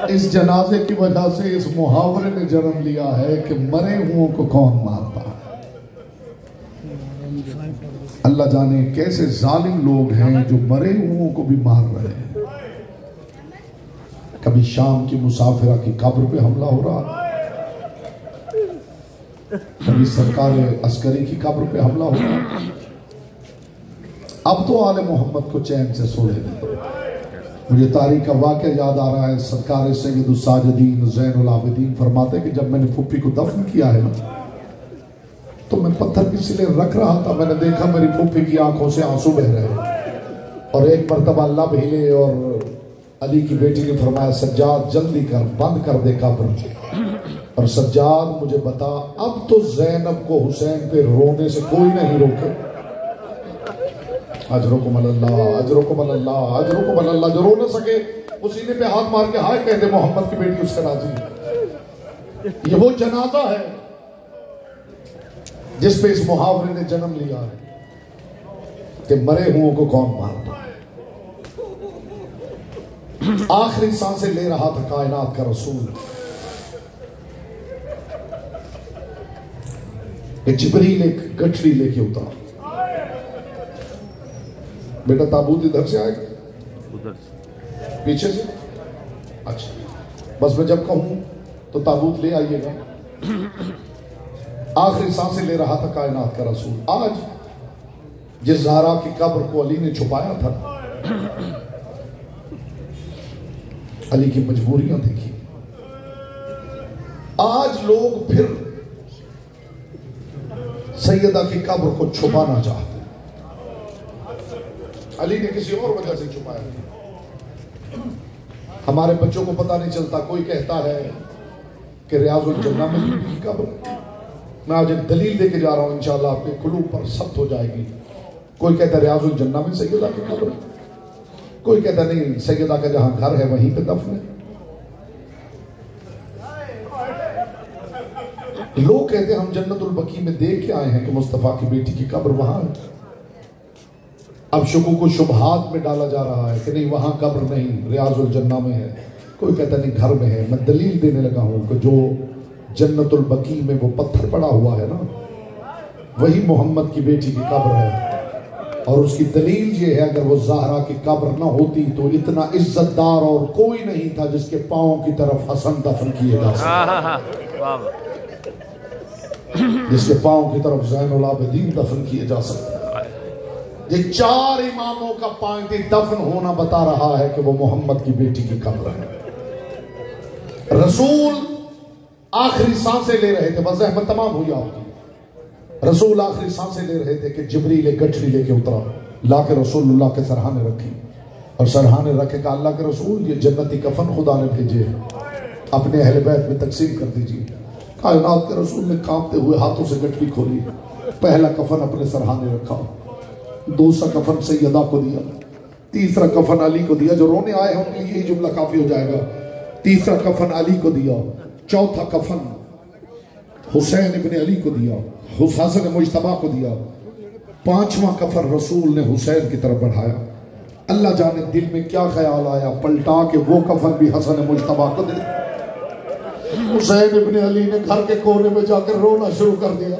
اس جنازے کی وجہ سے اس محاورے نے جنم لیا ہے کہ مرے ہوں کو کون مارتا ہے۔ اللہ جانے کیسے ظالم لوگ ہیں جو مرے ہوں کو بھی مار رہے ہیں۔ کبھی شام کی مسافرہ کی قبر پہ حملہ ہو رہا، کبھی سرکار عسکری کی قبر پہ حملہ ہو رہا۔ اب تو آل محمد کو چین سے سونے دیں۔ مجھے تاریخ کا واقعہ یاد آ رہا ہے، سرکار سید الساجدین زین العابدین فرماتے کہ جب میں نے پھپھی کو دفن کیا ہے نا تو میں پتھر کی سلے رکھ رہا تھا، میں نے دیکھا میری پھپھی کی آنکھوں سے آنسو بہ رہے، اور ایک مرتبہ لب ہلے اور علی کی بیٹی نے فرمایا سجاد جلدی کر، بند کر دے قبر، اور سجاد مجھے بتا اب تو زینب کو حسین پہ رونے سے کوئی نہیں روکے۔ اجرکم اللہ، اجرکم اللہ، اجرکم اللہ۔ جو رو نہ سکے وہ سینے پہ ہاتھ مار کے ہائے کہہ دے محمد کی بیٹی اس کا راضی ہے۔ یہ وہ جنازہ ہے جس پہ اس محاورے نے جنم لیا ہے کہ مرے ہوں کو کون مارتا ہے۔ آخری سانسیں لے رہا تھا کائنات کا رسول کہ جبریل ایک گٹھڑی لے کے اترا۔ بیٹا تابوت ادھر سے آئے گا پیچھے سے؟ اچھا بس میں جب کہوں تو تابوت لے آئیے گا۔ آخری سانسیں لے رہا تھا کائنات کا رسول۔ آج جس زہرا کی قبر کو علی نے چھپایا تھا، علی کی مجبوریاں دیکھی، آج لوگ پھر سیدہ کی قبر کو چھپانا چاہتے ہیں۔ علی نے کسی اور وجہ سے چھپایا تھا۔ ہمارے بچوں کو پتہ نہیں چلتا، کوئی کہتا ہے کہ ریاض الجنہ میں بی بی کی قبر، میں آج ایک دلیل دے کے جا رہا ہوں، انشاءاللہ آپ کے قلوب پر ثبت ہو جائے گی۔ کوئی کہتا ہے ریاض الجنہ میں سیدہ کی قبر، کوئی کہتا نہیں سیدہ کا جہاں گھر ہے وہیں پہ دفن ہے۔ لوگ کہتے ہیں ہم جنت البقیع میں دیکھ کے آئے ہیں کہ مصطفیٰ کی بیٹی کی قبر وہاں ہے۔ اب شکوک و شبہات میں ڈالا جا رہا ہے کہ نہیں وہاں قبر نہیں، ریاض الجنہ میں ہے۔ کوئی کہتا نہیں گھر میں ہے۔ میں دلیل دینے لگا ہوں کہ جو جنت البقیع میں وہ پتھر پڑا ہوا ہے نا، وہی محمد کی بیٹی کی قبر ہے، اور اس کی دلیل یہ ہے اگر وہ زہرا کی قبر نہ ہوتی تو اتنا عزت دار اور کوئی نہیں تھا جس کے پاؤں کی طرف حسن دفن کیے جا سکتے، جس کے پاؤں کی طرف زین العابدین دفن کیے جا سکتے۔ یہ چار اماموں کا پائنٹی دفن ہونا بتا رہا ہے کہ وہ محمد کی بیٹی کی قبر ہے۔ رسول آخری سانسیں لے رہے تھے، بس زحمت تمام ہوئی آپ کی۔ رسول آخری سانسیں لے رہے تھے کہ جبریل ایک گٹھڑی لے کے اترا، لا کے رسول اللہ کے سرحانے رکھی، اور سرحانے رکھے کہ اللہ کے رسول یہ جنتی کفن خدا نے بھیجے، اپنے اہل بیت میں تقسیم کر دیجیے۔ کائنات کے رسول نے کانپتے ہوئے ہاتھوں سے گٹھڑی کھولی، پہلا کفن اپنے سرحانے رکھا، دوسرا کفن سیدہ کو دیا، تیسرا کفن علی کو دیا۔ جو رونے آئے ہیں ان کے لیے یہی جملہ کافی ہو جائے گا۔ تیسرا کفن علی کو دیا، چوتھا کفن حسین ابن علی کو دیا، حسن مجتبیٰ کو دیا، پانچواں کفن رسول نے حسین کی طرف بڑھایا۔ اللہ جانے دل میں کیا خیال آیا، پلٹا کہ وہ کفن بھی حسن مجتبیٰ کو دے۔ حسین ابن علی نے گھر کے کونے میں جا کر رونا شروع کر دیا۔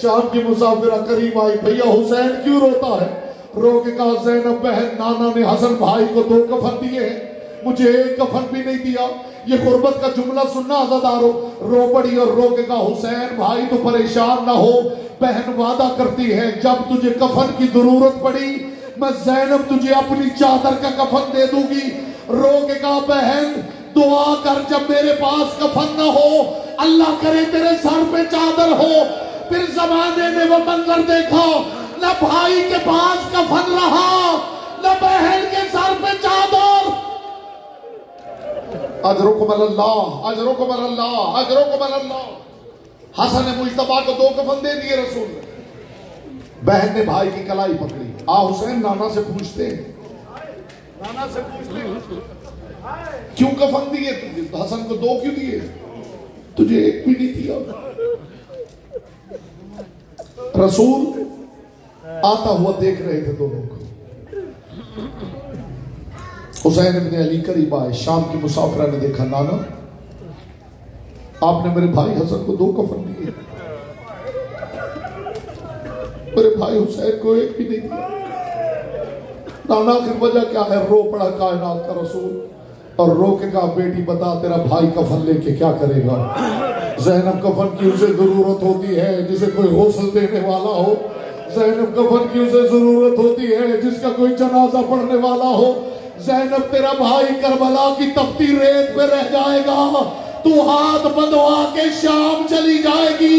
شام کی مسافرہ قریب آئی، بھیا حسین کیوں روتا ہے؟ رو کے کہا زینب بہن نانا نے حسن بھائی کو 2 کفن دیے ہیں، مجھے 1 کفن بھی نہیں دیا۔ یہ غربت کا جملہ سننا عزادارو۔ رو پڑی اور رو کے کہا حسین بھائی تو پریشان نہ ہو، بہن وعدہ کرتی ہے جب تجھے کفن کی ضرورت پڑی میں زینب تجھے اپنی چادر کا کفن دے دوں گی۔ رو کے کہا بہن دعا کر جب میرے پاس کفن نہ ہو اللہ کرے تیرے سر پہ چادر ہو۔ پھر زمانے میں وہ منظر دیکھا، نہ بھائی کے پاس کفن رہا نہ بہن کے سر پہ چادر۔ اجرکم اللہ، اجرکم اللہ، اجرکم اللہ۔ حسن مجتبیٰ کو 2 کفن دے دیے رسول نے۔ بہن نے بھائی کی کلائی پکڑی، آ حسین نانا سے پوچھتے، نانا سے پوچھتے کیوں کفن دیے؟ حسن کو 2 کیوں دیے؟ تجھے 1 بھی نہیں دیا۔ رسول آتا ہوا دیکھ رہے تھے دونوں کو، حسین ابن علی قریب آئے، شام کی مسافرہ نے دیکھا، نانا آپ نے میرے بھائی حسن کو 2 کفن دیے، میرے بھائی حسین کو 1 بھی نہیں دیا، نانا آخر وجہ کیا ہے؟ رو پڑا کائنات کا رسول اور رو کے کہا بیٹی بتا تیرا بھائی کفن لے کے کیا کرے گا؟ زینب کفن کی اسے ضرورت ہوتی ہے جسے کوئی غسل دینے والا ہو، زینب کفن کی اسے ضرورت ہوتی ہے جس کا کوئی جنازہ پڑھنے والا ہو، زینب تیرا بھائی کربلا کی تپتی ریت پہ رہ جائے گا، تو ہاتھ بندھوا کے شام چلی جائے گی۔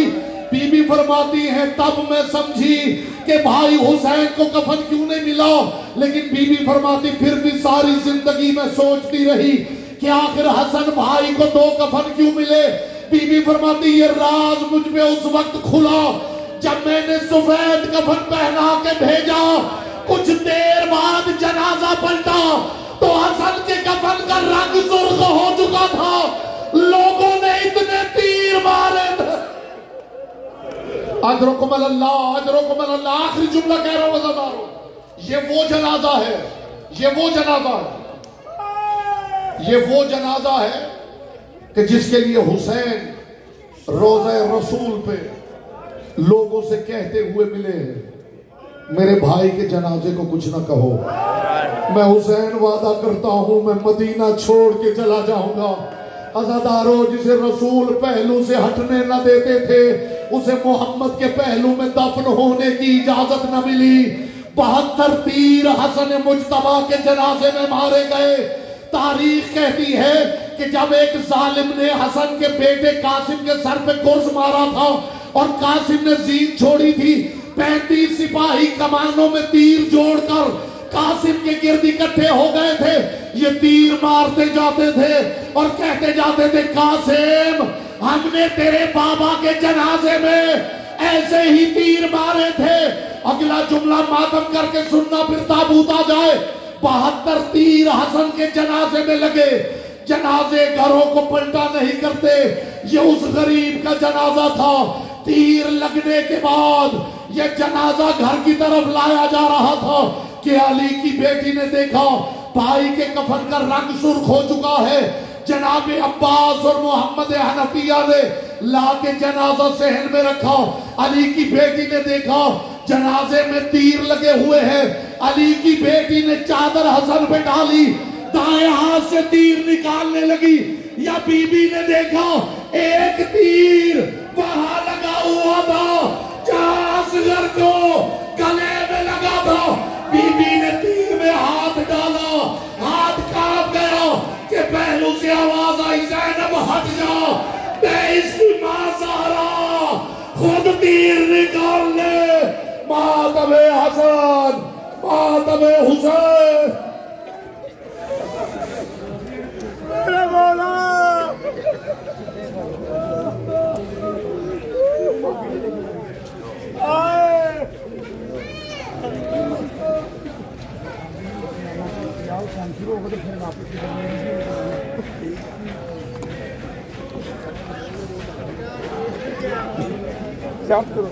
بی بی فرماتی ہیں تب میں سمجھی کہ بھائی حسین کو کفن کیوں نہیں ملا، لیکن بی بی فرماتی پھر بھی ساری زندگی میں سوچتی رہی کہ آخر حسن بھائی کو 2 کفن کیوں ملے۔ بی بی فرماتی یہ راز مجھ میں اس وقت کھلا جب میں نے سفید کفن پہنا کے بھیجا، کچھ دیر بعد جنازہ پلٹا تو حسن کے کفن کا رنگ سرخ ہو چکا تھا، لوگوں نے اتنے تیر مارے تھے۔ اجرکم اللہ، اجرکم اللہ، آخری جملہ کہہ رہا ہوں وزاداروں، یہ وہ جنازہ ہے، یہ وہ جنازہ ہے، یہ وہ جنازہ ہے کہ جس کے لیے حسین روضہ رسول پہ لوگوں سے کہتے ہوئے ملے ہیں میرے بھائی کے جنازے کو کچھ نہ کہو، میں حسین وعدہ کرتا ہوں میں مدینہ چھوڑ کے چلا جاؤں گا۔ عزادارو جسے رسول پہلو سے ہٹنے نہ دیتے تھے اسے محمد کے پہلو میں دفن ہونے کی اجازت نہ ملی۔ 72 تیر حسن مجتبیٰ کے جنازے میں مارے گئے۔ تاریخ کہتی ہے کہ جب ایک ظالم نے حسن کے بیٹے قاسم کے سر پہ گرز مارا تھا اور قاسم نے زین چھوڑی تھی، 35 سپاہی کمانوں میں تیر جوڑ کر قاسم کے گرد اکٹھے ہو گئے تھے، یہ تیر مارتے جاتے تھے اور کہتے جاتے تھے قاسم ہم نے تیرے بابا کے جنازے میں ایسے ہی تیر مارے تھے۔ اگلا جملہ ماتم کر کے سننا پھر تابوت آ جائے۔ 72 تیر حسن کے جنازے میں لگے۔ جنازے گھروں کو پلٹا نہیں کرتے، یہ اس غریب کا جنازہ تھا۔ تیر لگنے کے بعد یہ جنازہ گھر کی طرف لایا جا رہا تھا کہ علی کی بیٹی نے دیکھا بھائی کے کفن کا رنگ سرخ ہو چکا ہے۔ جناب عباس اور محمد حنفیہ نے لا کے جنازہ صحن میں رکھا۔ علی کی بیٹی نے دیکھا جنازے میں تیر لگے ہوئے ہیں۔ علی کی بیٹی نے چادر حسن پہ ڈالی، دائیں ہاتھ سے تیر نکالنے لگی، یا بی بی نے دیکھا ایک تیر وہاں لگا ہوا تھا جہاں اصغر کو گلے میں لگا تھا۔ بی بی نے تیر میں ہاتھ ڈالا، ہاتھ کانپ گیا کہ پہلو سے آواز آئی زینب ہٹ جا، میں اس کی ماں سہرا خود تیر نکال لے۔ ماتم حسن، ماتم حسین۔ میرے مولا شاپ کرو